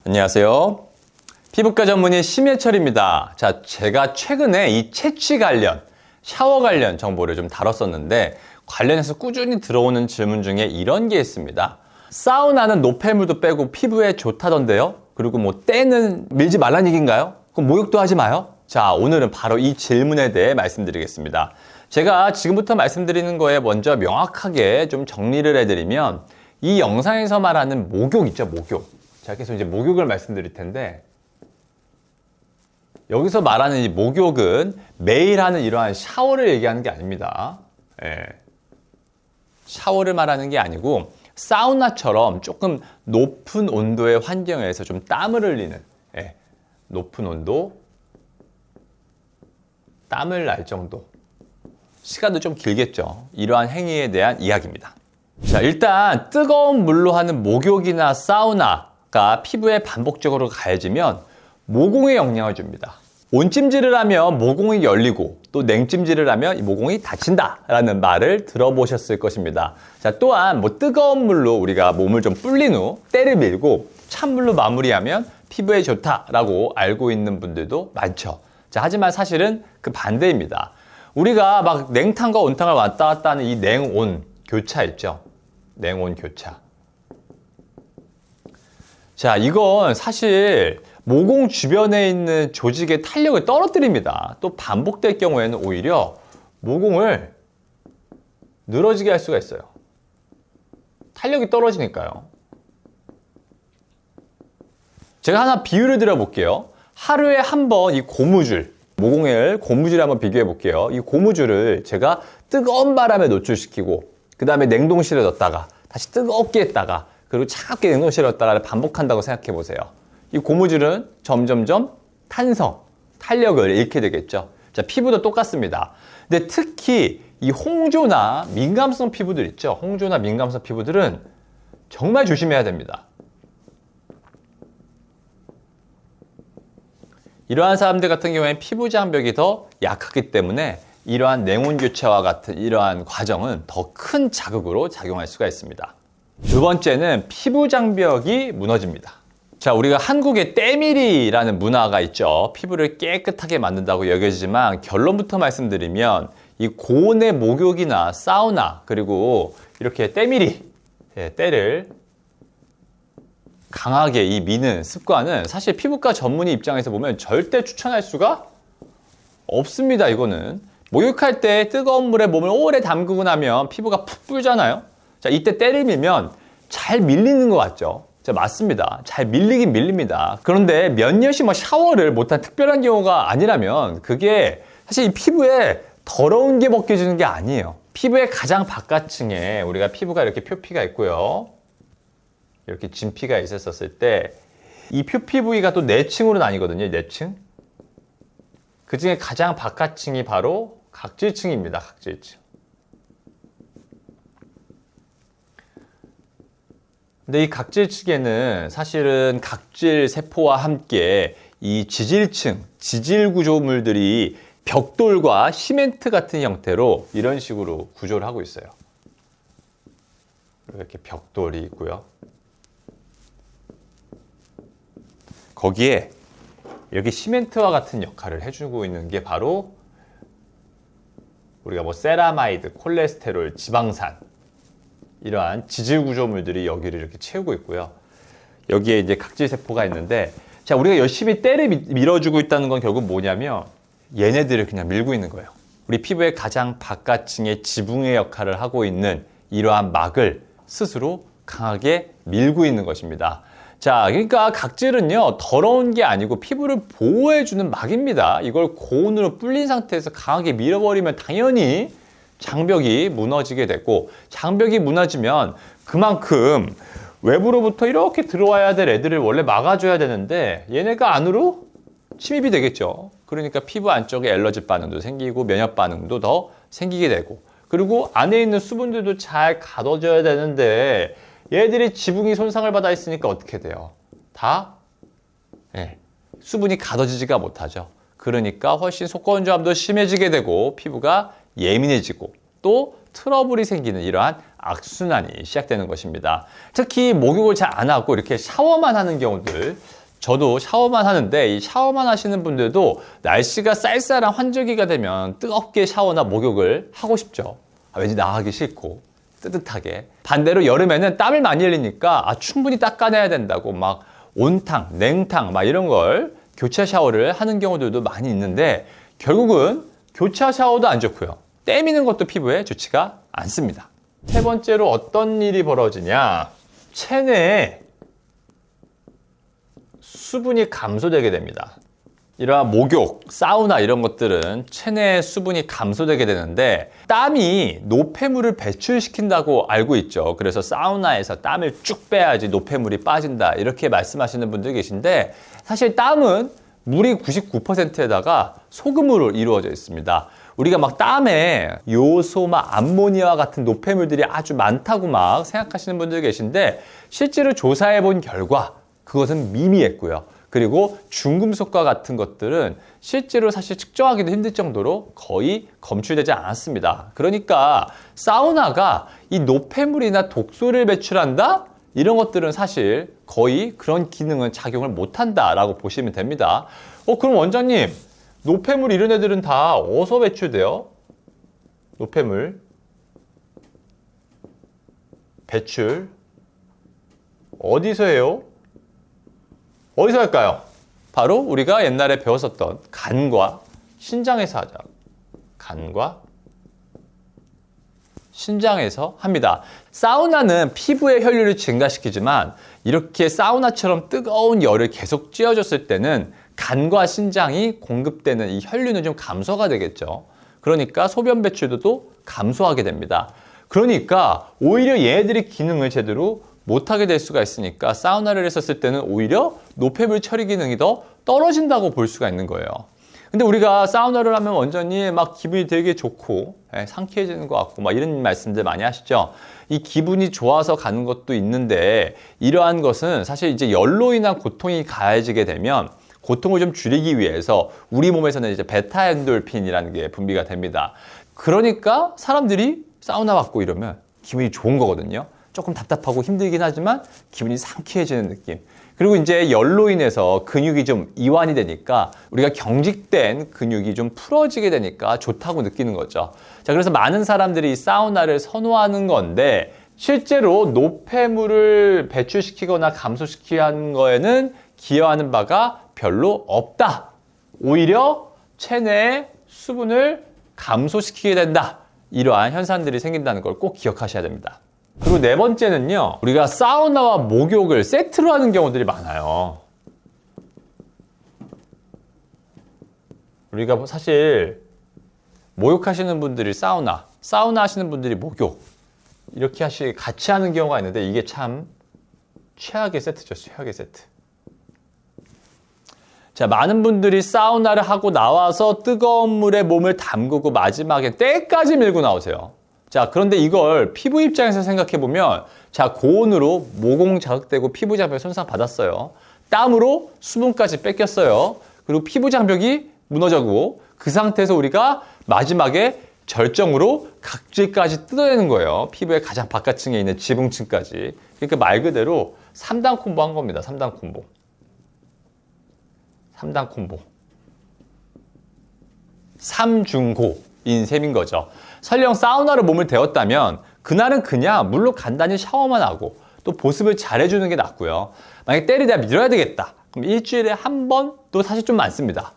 안녕하세요. 피부과 전문의 심예철입니다. 자, 제가 최근에 이 채취 관련, 샤워 관련 정보를 좀 다뤘었는데 관련해서 꾸준히 들어오는 질문 중에 이런 게 있습니다. 사우나는 노폐물도 빼고 피부에 좋다던데요? 그리고 뭐 때는 밀지 말란 얘기인가요? 그럼 목욕도 하지 마요? 자, 오늘은 바로 이 질문에 대해 말씀드리겠습니다. 제가 지금부터 말씀드리는 거에 먼저 명확하게 좀 정리를 해드리면 이 영상에서 말하는 목욕 있죠, 목욕. 자, 계속 이제 목욕을 말씀드릴 텐데 여기서 말하는 이 목욕은 매일 하는 이러한 샤워를 얘기하는 게 아닙니다. 샤워를 말하는 게 아니고 사우나처럼 조금 높은 온도의 환경에서 좀 땀을 흘리는 높은 온도, 땀을 날 정도, 시간도 좀 길겠죠. 이러한 행위에 대한 이야기입니다. 자, 일단 뜨거운 물로 하는 목욕이나 사우나가 피부에 반복적으로 가해지면 모공에 영향을 줍니다. 온찜질을 하면 모공이 열리고 또 냉찜질을 하면 이 모공이 닫힌다 라는 말을 들어보셨을 것입니다. 자, 또한 뭐 뜨거운 물로 우리가 몸을 좀 불린 후 때를 밀고 찬물로 마무리하면 피부에 좋다라고 알고 있는 분들도 많죠. 자, 하지만 사실은 그 반대입니다. 우리가 막 냉탕과 온탕을 왔다 갔다 하는 이 냉온 교차 있죠. 냉온 교차. 자, 이건 사실 모공 주변에 있는 조직의 탄력을 떨어뜨립니다. 또 반복될 경우에는 오히려 모공을 늘어지게 할 수가 있어요. 탄력이 떨어지니까요. 제가 하나 비유를 드려볼게요. 하루에 한 번 이 고무줄, 모공을 고무줄에 한번 비교해 볼게요. 이 고무줄을 제가 뜨거운 바람에 노출시키고 그 다음에 냉동실에 넣었다가 다시 뜨겁게 했다가 그리고 차갑게 냉동실에 넣었다가 반복한다고 생각해 보세요. 이 고무줄은 점점점 탄성, 탄력을 잃게 되겠죠. 자, 피부도 똑같습니다. 근데 특히 이 홍조나 민감성 피부들 있죠. 홍조나 민감성 피부들은 정말 조심해야 됩니다. 이러한 사람들 같은 경우에는 피부 장벽이 더 약하기 때문에 이러한 냉온 교차와 같은 이러한 과정은 더 큰 자극으로 작용할 수가 있습니다. 두 번째는 피부 장벽이 무너집니다. 자, 우리가 한국에 때밀이라는 문화가 있죠. 피부를 깨끗하게 만든다고 여겨지지만 결론부터 말씀드리면 이 고온의 목욕이나 사우나 그리고 이렇게 때밀이, 때를 강하게 이 미는 습관은 사실 피부과 전문의 입장에서 보면 절대 추천할 수가 없습니다. 이거는 목욕할 때 뜨거운 물에 몸을 오래 담그고 나면 피부가 푹 불잖아요. 자, 이때 때를 밀면 잘 밀리는 것 같죠. 자, 맞습니다. 잘 밀리긴 밀립니다. 그런데 몇 년씩 뭐 샤워를 못한 특별한 경우가 아니라면 그게 사실 이 피부에 더러운 게 벗겨지는 게 아니에요. 피부의 가장 바깥층에 우리가 피부가 이렇게 표피가 있고요. 이렇게 진피가 있었을 때 이 표피 부위가 또 내층으로 나뉘거든요. 내층. 그 중에 가장 바깥층이 바로 각질층입니다. 각질층. 근데 이 각질층에는 사실은 각질 세포와 함께 이 지질층, 지질 구조물들이 벽돌과 시멘트 같은 형태로 이런 식으로 구조를 하고 있어요. 이렇게 벽돌이 있고요. 거기에 이렇게 시멘트와 같은 역할을 해주고 있는 게 바로 우리가 뭐 세라마이드, 콜레스테롤, 지방산 이러한 지질 구조물들이 여기를 이렇게 채우고 있고요. 여기에 이제 각질 세포가 있는데, 자, 우리가 열심히 때를 밀어주고 있다는 건 결국 뭐냐면 얘네들을 그냥 밀고 있는 거예요. 우리 피부의 가장 바깥층의 지붕의 역할을 하고 있는 이러한 막을 스스로 강하게 밀고 있는 것입니다. 자, 그러니까 각질은요, 더러운 게 아니고 피부를 보호해주는 막입니다. 이걸 고온으로 불린 상태에서 강하게 밀어버리면 당연히 장벽이 무너지게 되고, 장벽이 무너지면 그만큼 외부로부터 이렇게 들어와야 될 애들을 원래 막아줘야 되는데 얘네가 안으로 침입이 되겠죠. 그러니까 피부 안쪽에 알러지 반응도 생기고 면역 반응도 더 생기게 되고, 그리고 안에 있는 수분들도 잘 가둬져야 되는데 얘들이 지붕이 손상을 받아 있으니까 어떻게 돼요? 다 수분이 가둬지지가 못하죠. 그러니까 훨씬 속건조함도 심해지게 되고 피부가 예민해지고 또 트러블이 생기는 이러한 악순환이 시작되는 것입니다. 특히 목욕을 잘 안 하고 이렇게 샤워만 하는 경우들, 저도 샤워만 하는데 이 샤워만 하시는 분들도 날씨가 쌀쌀한 환절기가 되면 뜨겁게 샤워나 목욕을 하고 싶죠. 왠지 나가기 싫고 뜨뜻하게. 반대로 여름에는 땀을 많이 흘리니까 충분히 닦아내야 된다고 막 온탕, 냉탕 막 이런 걸 교차 샤워를 하는 경우들도 많이 있는데 결국은 교차 샤워도 안 좋고요. 때미는 것도 피부에 좋지가 않습니다. 세 번째로 어떤 일이 벌어지냐? 체내에 수분이 감소되게 됩니다. 이러한 목욕, 사우나 이런 것들은 체내 수분이 감소되게 되는데 땀이 노폐물을 배출시킨다고 알고 있죠. 그래서 사우나에서 땀을 쭉 빼야지 노폐물이 빠진다 이렇게 말씀하시는 분들 계신데 사실 땀은 물이 99%에다가 소금으로 이루어져 있습니다. 우리가 막 땀에 요소, 막 암모니아와 같은 노폐물들이 아주 많다고 막 생각하시는 분들 계신데 실제로 조사해 본 결과 그것은 미미했고요. 그리고 중금속과 같은 것들은 실제로 사실 측정하기도 힘들 정도로 거의 검출되지 않았습니다. 그러니까 사우나가 이 노폐물이나 독소를 배출한다? 이런 것들은 사실 거의 그런 기능은 작용을 못한다라고 보시면 됩니다. 그럼 원장님, 노폐물 이런 애들은 다 어디서 배출돼요? 노폐물 배출 어디서 해요? 어디서 할까요? 바로 우리가 옛날에 배웠었던 간과 신장에서 하자. 간과 신장에서 합니다. 사우나는 피부의 혈류를 증가시키지만 이렇게 사우나처럼 뜨거운 열을 계속 쬐어줬을 때는 간과 신장이 공급되는 이 혈류는 좀 감소가 되겠죠. 그러니까 소변 배출도 또 감소하게 됩니다. 그러니까 오히려 얘네들이 기능을 제대로 못하게 될 수가 있으니까 사우나를 했었을 때는 오히려 노폐물 처리 기능이 더 떨어진다고 볼 수가 있는 거예요. 근데 우리가 사우나를 하면 원장님 막 기분이 되게 좋고 상쾌해지는 것 같고 막 이런 말씀들 많이 하시죠. 이 기분이 좋아서 가는 것도 있는데 이러한 것은 사실 이제 열로 인한 고통이 가해지게 되면 고통을 좀 줄이기 위해서 우리 몸에서는 이제 베타 엔돌핀이라는 게 분비가 됩니다. 그러니까 사람들이 사우나 받고 이러면 기분이 좋은 거거든요. 조금 답답하고 힘들긴 하지만 기분이 상쾌해지는 느낌. 그리고 이제 열로 인해서 근육이 좀 이완이 되니까 우리가 경직된 근육이 좀 풀어지게 되니까 좋다고 느끼는 거죠. 자, 그래서 많은 사람들이 사우나를 선호하는 건데 실제로 노폐물을 배출시키거나 감소시키는 거에는 기여하는 바가 별로 없다. 오히려 체내의 수분을 감소시키게 된다. 이러한 현상들이 생긴다는 걸 꼭 기억하셔야 됩니다. 그리고 네 번째는요, 우리가 사우나와 목욕을 세트로 하는 경우들이 많아요. 우리가 사실 목욕하시는 분들이 사우나 하시는 분들이 목욕 이렇게 같이 하는 경우가 있는데 이게 참 최악의 세트죠. 최악의 세트. 자, 많은 분들이 사우나를 하고 나와서 뜨거운 물에 몸을 담그고 마지막에 때까지 밀고 나오세요. 자, 그런데 이걸 피부 입장에서 생각해보면 자, 고온으로 모공 자극되고 피부 장벽 손상 받았어요. 땀으로 수분까지 뺏겼어요. 그리고 피부 장벽이 무너졌고 그 상태에서 우리가 마지막에 절정으로 각질까지 뜯어내는 거예요. 피부의 가장 바깥층에 있는 지붕층까지. 그러니까 말 그대로 3단 콤보 한 겁니다. 3단 콤보. 3단 콤보. 삼중고인 셈인 거죠. 설령 사우나로 몸을 데웠다면 그날은 그냥 물로 간단히 샤워만 하고 또 보습을 잘 해주는 게 낫고요. 만약에 때리다 밀어야 되겠다. 그럼 일주일에 한 번도 사실 좀 많습니다.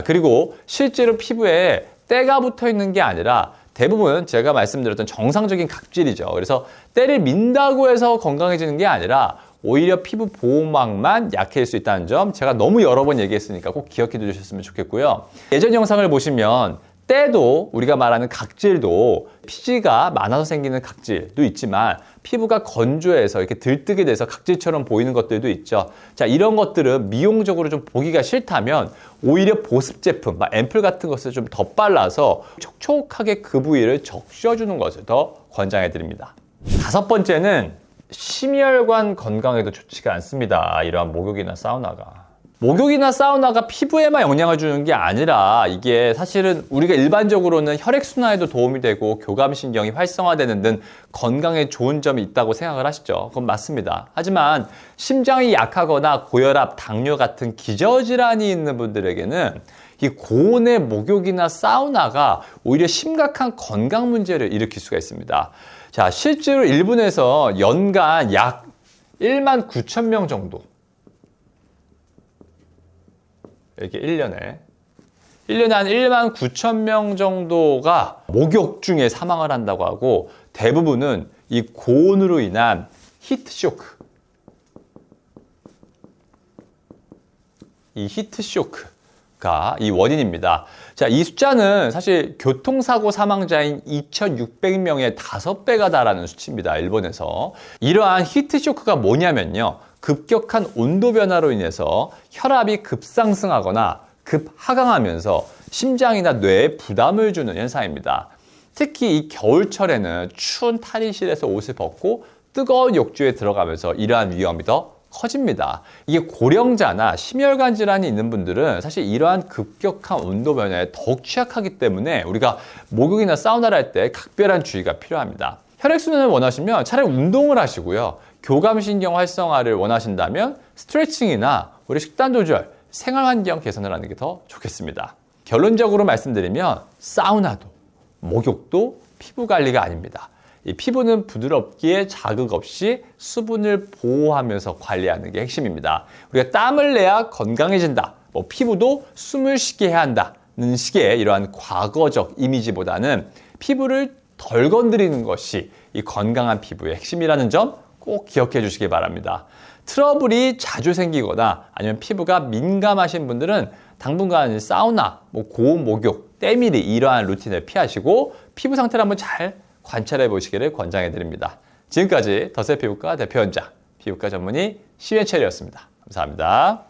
그리고 실제로 피부에 때가 붙어 있는 게 아니라 대부분 제가 말씀드렸던 정상적인 각질이죠. 그래서 때를 민다고 해서 건강해지는 게 아니라 오히려 피부 보호막만 약해질 수 있다는 점 제가 너무 여러 번 얘기했으니까 꼭 기억해 두셨으면 좋겠고요. 예전 영상을 보시면 때도 우리가 말하는 각질도 피지가 많아서 생기는 각질도 있지만 피부가 건조해서 이렇게 들뜨게 돼서 각질처럼 보이는 것들도 있죠. 자, 이런 것들은 미용적으로 좀 보기가 싫다면 오히려 보습 제품, 앰플 같은 것을 좀 덧발라서 촉촉하게 그 부위를 적셔주는 것을 더 권장해 드립니다. 다섯 번째는 심혈관 건강에도 좋지가 않습니다. 이러한 목욕이나 사우나가. 목욕이나 사우나가 피부에만 영향을 주는 게 아니라 이게 사실은 우리가 일반적으로는 혈액순환에도 도움이 되고 교감신경이 활성화되는 등 건강에 좋은 점이 있다고 생각을 하시죠. 그건 맞습니다. 하지만 심장이 약하거나 고혈압, 당뇨 같은 기저질환이 있는 분들에게는 이 고온의 목욕이나 사우나가 오히려 심각한 건강 문제를 일으킬 수가 있습니다. 자, 실제로 일본에서 연간 약 1만 9천 명 정도, 이렇게 1년에 한 1만 9천 명 정도가 목욕 중에 사망을 한다고 하고, 대부분은 이 고온으로 인한 히트쇼크, 이 히트쇼크가 이 원인입니다. 자, 이 숫자는 사실 교통사고 사망자인 2,600명의 5배가 달하는 수치입니다. 일본에서. 이러한 히트쇼크가 뭐냐면요, 급격한 온도 변화로 인해서 혈압이 급상승하거나 급하강하면서 심장이나 뇌에 부담을 주는 현상입니다. 특히 이 겨울철에는 추운 탈의실에서 옷을 벗고 뜨거운 욕조에 들어가면서 이러한 위험이 더 커집니다. 이게 고령자나 심혈관 질환이 있는 분들은 사실 이러한 급격한 온도 변화에 더욱 취약하기 때문에 우리가 목욕이나 사우나를 할 때 각별한 주의가 필요합니다. 혈액순환을 원하시면 차라리 운동을 하시고요. 교감신경 활성화를 원하신다면 스트레칭이나 우리 식단 조절, 생활환경 개선을 하는 게 더 좋겠습니다. 결론적으로 말씀드리면 사우나도 목욕도 피부 관리가 아닙니다. 이 피부는 부드럽기에 자극 없이 수분을 보호하면서 관리하는 게 핵심입니다. 우리가 땀을 내야 건강해진다, 피부도 숨을 쉬게 해야 한다는 식의 이러한 과거적 이미지보다는 피부를 덜 건드리는 것이 이 건강한 피부의 핵심이라는 점 꼭 기억해 주시기 바랍니다. 트러블이 자주 생기거나 아니면 피부가 민감하신 분들은 당분간 사우나, 고온 목욕, 때밀이 이러한 루틴을 피하시고 피부 상태를 한번 잘 관찰해 보시기를 권장해 드립니다. 지금까지 더셀 피부과 대표원장, 피부과 전문의 시웬철이었습니다. 감사합니다.